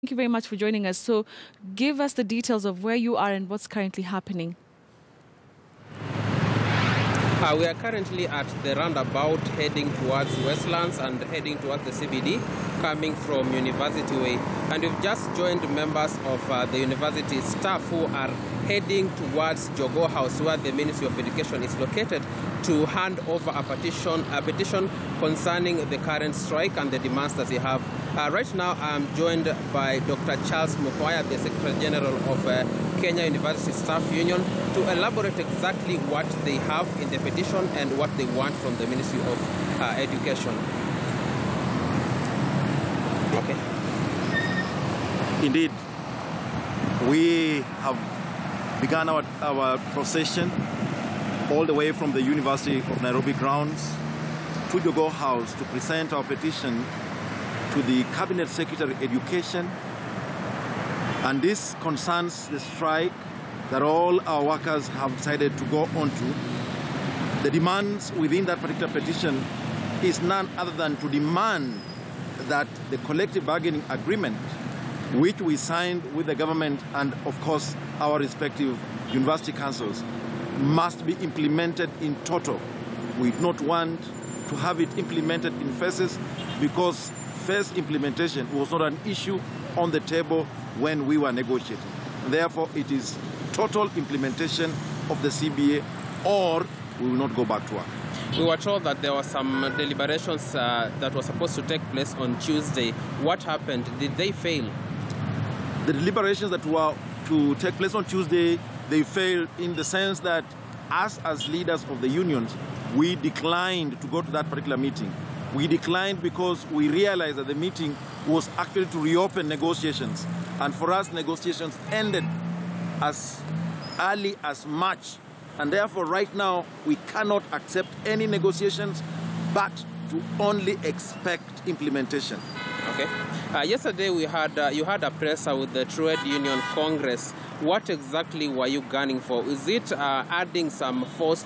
Thank you very much for joining us. So give us the details of where you are and what's currently happening. We are currently at the roundabout heading towards Westlands and heading towards the CBD, coming from University Way. And we've just joined members of the university staff who are heading towards Jogoo House, where the Ministry of Education is located, to hand over a petition concerning the current strike and the demands that they have. Right now, I'm joined by Dr. Charles Mukwaya, the Secretary General of Kenya University Staff Union, to elaborate exactly what they have in the petition and what they want from the Ministry of Education. Okay. Indeed, we have begun our procession all the way from the University of Nairobi grounds to Jogoo House to present our petition to the Cabinet Secretary Education. And this concerns the strike that all our workers have decided to go on to. The demands within that particular petition is none other than to demand that the collective bargaining agreement, which we signed with the government and, of course, our respective university councils, must be implemented in total. We do not want to have it implemented in phases, because phase implementation was not an issue on the table when we were negotiating. Therefore, it is total implementation of the CBA, or we will not go back to work. We were told that there were some deliberations that were supposed to take place on Tuesday. What happened? Did they fail? The deliberations that were to take place on Tuesday, they failed in the sense that us as leaders of the unions, we declined to go to that particular meeting. We declined because we realized that the meeting was actually to reopen negotiations. And for us, negotiations ended as early as March. And therefore, right now, we cannot accept any negotiations, but to only expect implementation. Okay. Yesterday, you had a presser with the Trade Union Congress. What exactly were you gunning for? Is it adding some force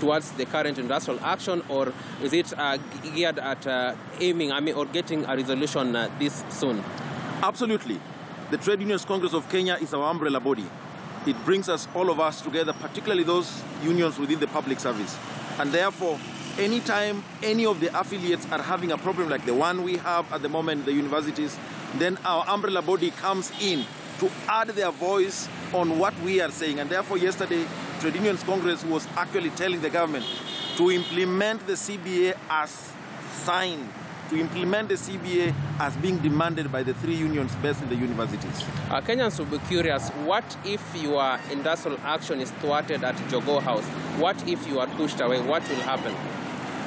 towards the current industrial action, or is it geared at aiming, or getting a resolution this soon? Absolutely. The Trade Unions Congress of Kenya is our umbrella body. It brings us, all of us together, particularly those unions within the public service. And therefore, anytime any of the affiliates are having a problem like the one we have at the moment, the universities, then our umbrella body comes in to add their voice on what we are saying. And therefore, yesterday, Trade Unions Congress was actually telling the government to implement the CBA as signed, to implement the CBA as being demanded by the three unions based in the universities. Kenyans will be curious, what if your industrial action is thwarted at Jogoo House? What if you are pushed away? What will happen?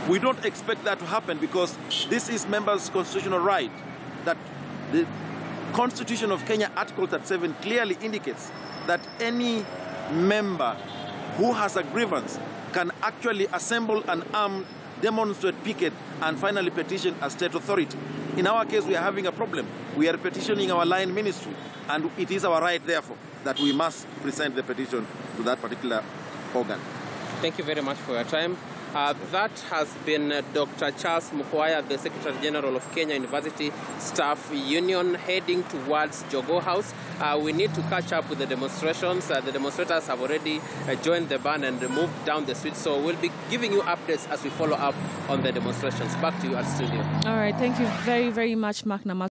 We don't expect that to happen, because this is members' constitutional right. That the Constitution of Kenya, Article 37, clearly indicates that any member who has a grievance can actually assemble an armed, demonstrate, picket, and finally petition a state authority. In our case, we are having a problem. We are petitioning our line ministry, and it is our right, therefore, that we must present the petition to that particular organ. Thank you very much for your time. That has been Dr. Charles Mukwaya, the Secretary General of Kenya University Staff Union, heading towards Jogoo House. We need to catch up with the demonstrations. The demonstrators have already joined the band and moved down the street. So we'll be giving you updates as we follow up on the demonstrations. Back to you at studio. All right. Thank you very, very much, Mark Nama.